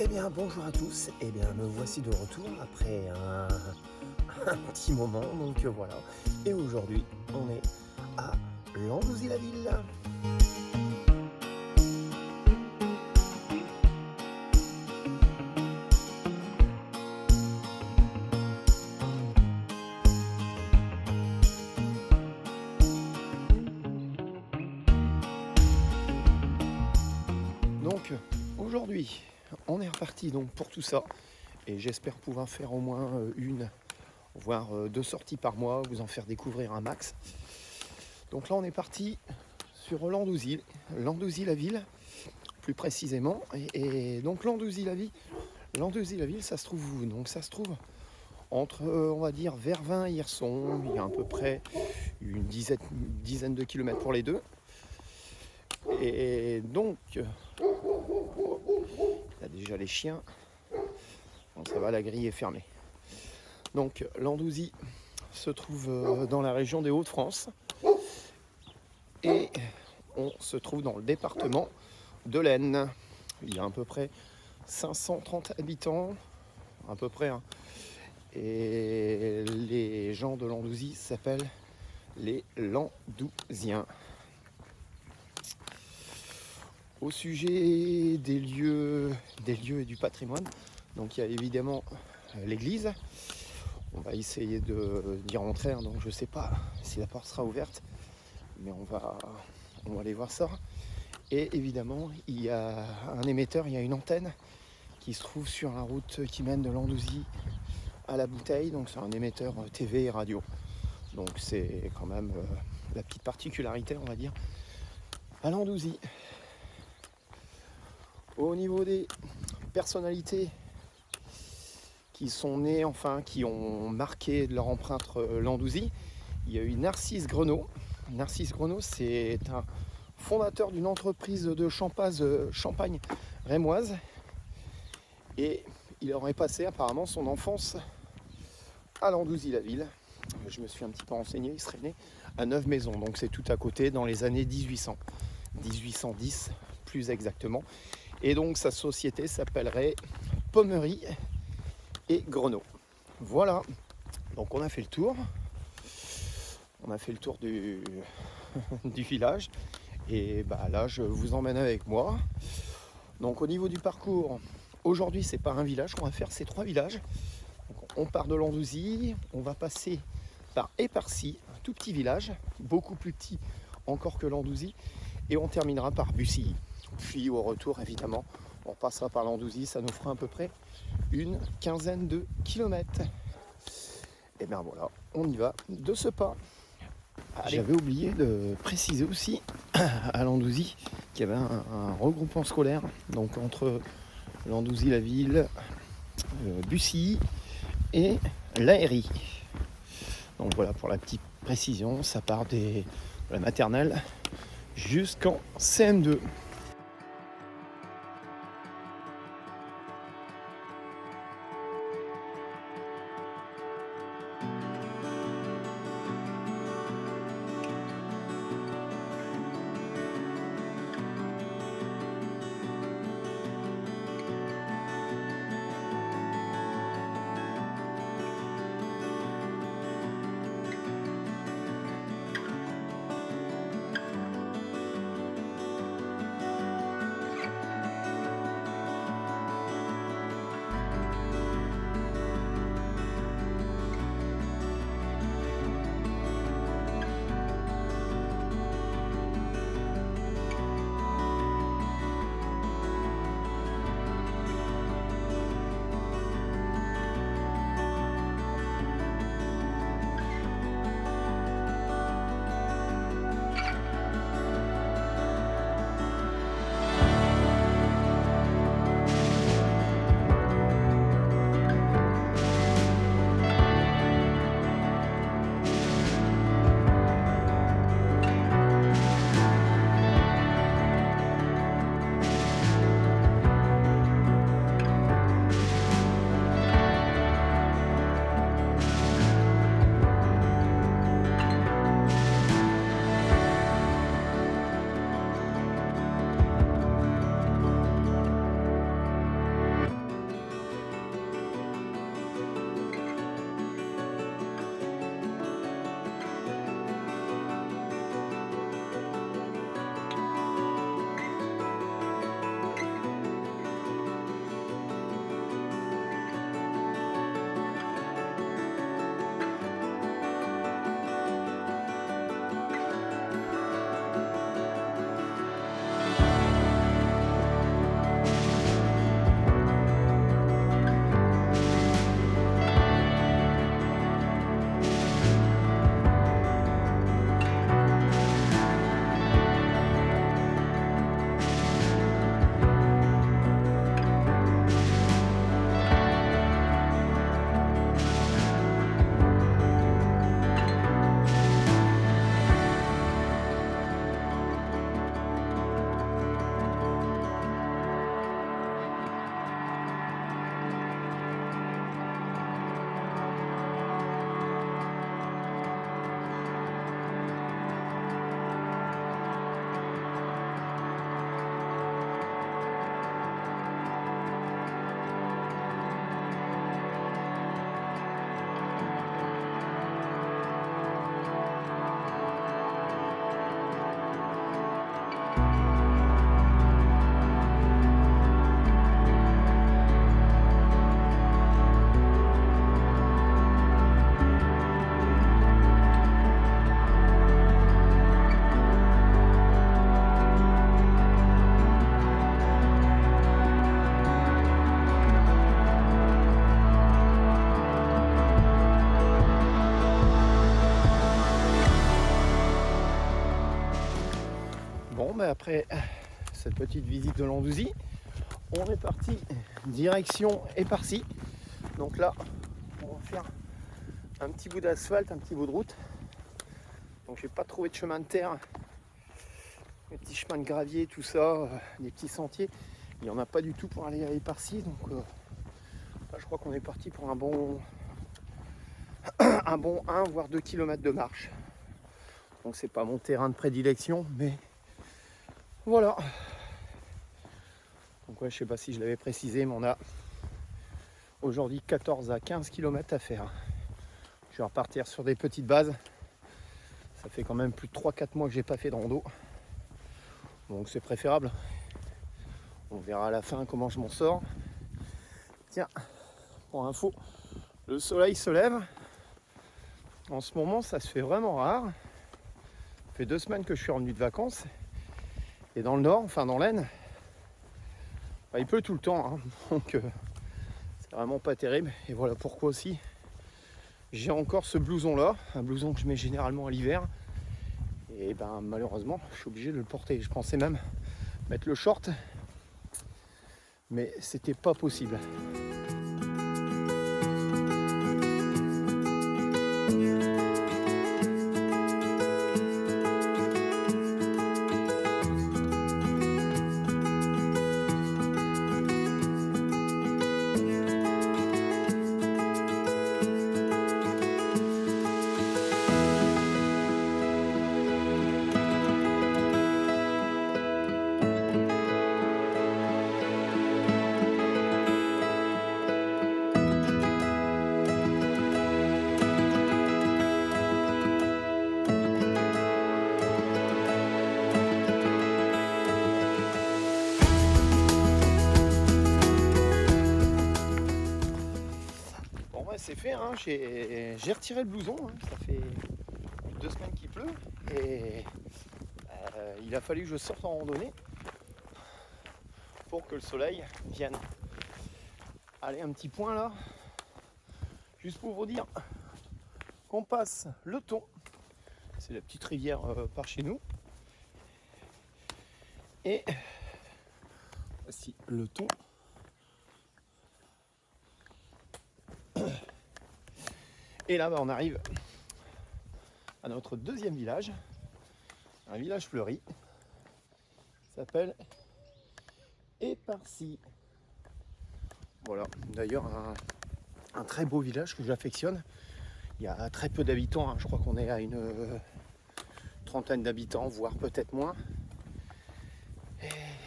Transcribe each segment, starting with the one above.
Eh bien bonjour à tous, eh bien me voici de retour après un petit moment, donc voilà. Et aujourd'hui on est à Landouzy-la-Ville. Donc aujourd'hui on est reparti donc pour tout ça et j'espère pouvoir faire au moins une voire deux sorties par mois, vous en faire découvrir un max. Donc là on est parti sur Landouzy-la-Ville plus précisément et donc Landouzy-la-Ville ça se trouve où? Donc ça se trouve entre on va dire Vervins et Hirson, il y a à peu près une dizaine de kilomètres pour les deux. Et donc il y a déjà les chiens, donc ça va, la grille est fermée. Donc Landouzy se trouve dans la région des Hauts-de-France et on se trouve dans le département de l'Aisne. Il y a à peu près 530 habitants, à peu près, hein. Et les gens de Landouzy s'appellent les Landouziens. Au sujet des lieux et du patrimoine, donc il y a évidemment l'église. On va essayer d'y rentrer, hein, donc je ne sais pas si la porte sera ouverte, mais on va aller voir ça. Et évidemment, il y a un émetteur, il y a une antenne qui se trouve sur la route qui mène de Landouzy à la Bouteille, donc c'est un émetteur TV et radio. Donc c'est quand même la petite particularité, on va dire, à Landouzy. Au niveau des personnalités qui sont nées, enfin qui ont marqué de leur empreinte Landouzy, il y a eu Narcisse Grenot. Narcisse Grenot, c'est un fondateur d'une entreprise de champagne rémoise et il aurait passé apparemment son enfance à Landouzy-la-Ville. Je me suis un petit peu renseigné, il serait né à Neuve-Maisons, donc c'est tout à côté dans les années 1810 plus exactement. Et donc sa société s'appellerait Pommerie et Grenot. Voilà, donc on a fait le tour. On a fait le tour du village. Et bah là, je vous emmène avec moi. Donc au niveau du parcours, aujourd'hui, c'est pas un village qu'on va faire, c'est 3 villages. Donc, on part de Landouzy, on va passer par Éparcy, un tout petit village, beaucoup plus petit encore que Landouzy, et on terminera par Bussy. Puis au retour, évidemment, on passera par Landouzy, ça nous fera à peu près une quinzaine de kilomètres. Et bien voilà, on y va de ce pas. J'avais oublié de préciser aussi à Landouzy qu'il y avait un regroupement scolaire, donc entre Landouzy-la-Ville, Bussy et l'Aérie. Donc voilà, pour la petite précision, ça part de la maternelle jusqu'en CM2. Bon, bah après cette petite visite de l'Andalousie, on est parti direction Éparcy. Donc là, on va faire un petit bout d'asphalte, un petit bout de route. Donc j'ai pas trouvé de chemin de terre, des petits chemins de gravier, tout ça, des petits sentiers. Il n'y en a pas du tout pour aller à Éparcy. Donc là, je crois qu'on est parti pour un bon 1 voire 2 km de marche. Donc c'est pas mon terrain de prédilection, mais voilà. Donc ouais, je sais pas si je l'avais précisé, mais on a aujourd'hui 14 à 15 km à faire. Je vais repartir sur des petites bases. Ça fait quand même plus de 3-4 mois que j'ai pas fait de rando. Donc c'est préférable. On verra à la fin comment je m'en sors. Tiens, pour info, le soleil se lève. En ce moment, ça se fait vraiment rare. Ça fait 2 semaines que je suis revenu de vacances. Et dans le nord, enfin dans l'Aisne, il pleut tout le temps. Hein. Donc c'est vraiment pas terrible. Et voilà pourquoi aussi j'ai encore ce blouson là, un blouson que je mets généralement à l'hiver. Et ben malheureusement, je suis obligé de le porter. Je pensais même mettre le short, mais c'était pas possible. C'est fait, hein. J'ai retiré le blouson, hein. Ça fait 2 semaines qu'il pleut et il a fallu que je sorte en randonnée pour que le soleil vienne. Allez, un petit point là, juste pour vous dire qu'on passe le Thon, c'est la petite rivière par chez nous, et voici le Thon. Et là, on arrive à notre deuxième village, un village fleuri, qui s'appelle Éparcy. Voilà, d'ailleurs un très beau village que j'affectionne. Il y a très peu d'habitants, hein. Je crois qu'on est à une trentaine d'habitants, voire peut-être moins.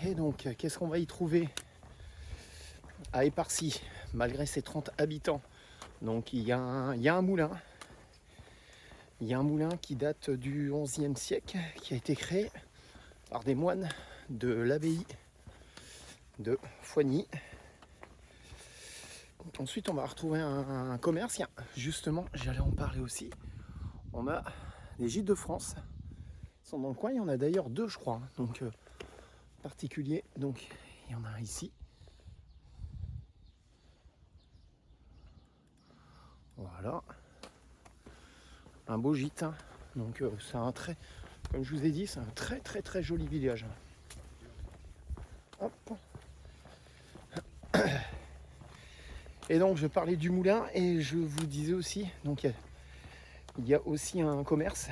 Et donc, qu'est-ce qu'on va y trouver à Éparcy, malgré ces 30 habitants? Donc il y a un moulin. Il y a un moulin qui date du XIe siècle, qui a été créé par des moines de l'abbaye de Foigny. Ensuite, on va retrouver un commerce. Justement, j'allais en parler aussi. On a des gîtes de France. Ils sont dans le coin. Il y en a d'ailleurs 2, je crois. Donc particulier. Donc il y en a un ici. Voilà, un beau gîte, hein. Donc c'est un très, comme je vous ai dit, c'est un très très très joli village. Hop. Et donc je parlais du moulin et je vous disais aussi, donc il y a aussi un commerce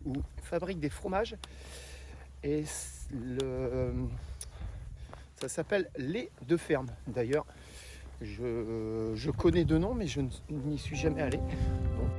où on fabrique des fromages et ça s'appelle lait de ferme. D'ailleurs, je connais de nom, mais je n'y suis jamais allé. Donc,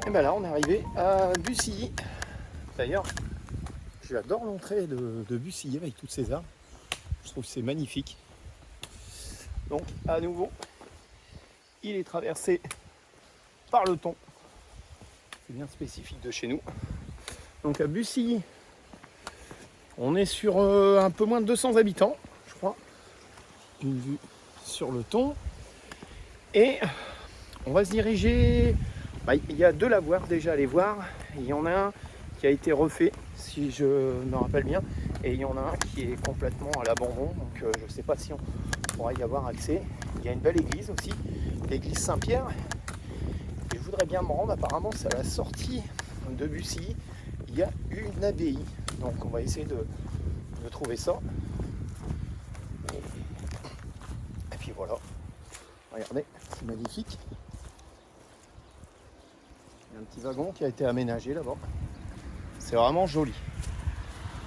Et ben là on est arrivé à Bucilly. D'ailleurs, j'adore l'entrée de Bucilly avec toutes ces arbres. Je trouve que c'est magnifique. Donc à nouveau, il est traversé par le Thon. C'est bien spécifique de chez nous. Donc à Bucilly, on est sur un peu moins de 200 habitants, je crois. Une vue sur le Thon. Et on va se diriger. Il y a 2 lavoirs déjà à aller voir. Il y en a un qui a été refait, si je me rappelle bien. Et il y en a un qui est complètement à l'abandon. Donc je ne sais pas si on pourra y avoir accès. Il y a une belle église aussi, l'église Saint-Pierre. Et je voudrais bien me rendre, apparemment c'est à la sortie de Bucilly. Il y a une abbaye. Donc on va essayer de trouver ça. Et puis voilà. Regardez, c'est magnifique. Il y a un petit wagon qui a été aménagé là-bas. C'est vraiment joli.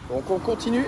Donc on continue.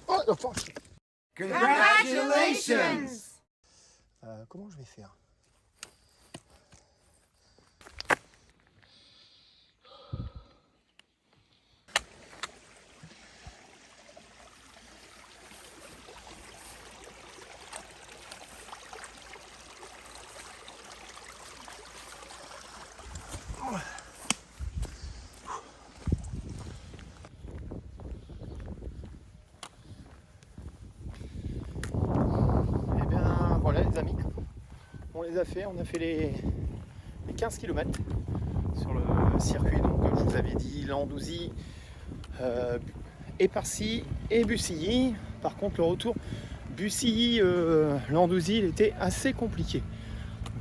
Oh, enfin. Congratulations! Comment je vais faire? les a fait. On a fait les 15 km sur le circuit. Donc, comme je vous avais dit, Landouzy, Éparcy et Bussilly. Par contre, le retour Bussilly-Landouzy, il était assez compliqué.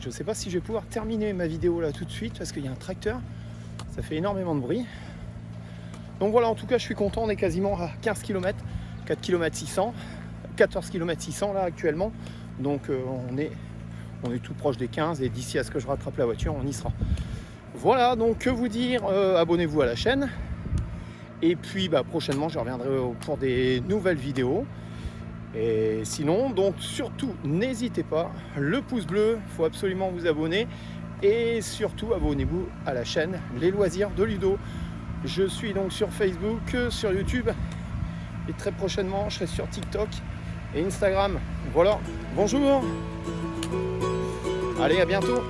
Je ne sais pas si je vais pouvoir terminer ma vidéo là tout de suite parce qu'il y a un tracteur. Ça fait énormément de bruit. Donc voilà, en tout cas, je suis content. On est quasiment à 15 km, 4 km 600, 14 km 600 là actuellement. Donc on est tout proche des 15 et d'ici à ce que je rattrape la voiture, on y sera. Voilà, donc que vous dire, abonnez-vous à la chaîne. Et puis prochainement, je reviendrai pour des nouvelles vidéos. Et sinon, donc surtout, n'hésitez pas, le pouce bleu, il faut absolument vous abonner. Et surtout, abonnez-vous à la chaîne Les Loisirs de Ludo. Je suis donc sur Facebook, sur YouTube. Et très prochainement, je serai sur TikTok et Instagram. Voilà, bonjour. Allez, à bientôt.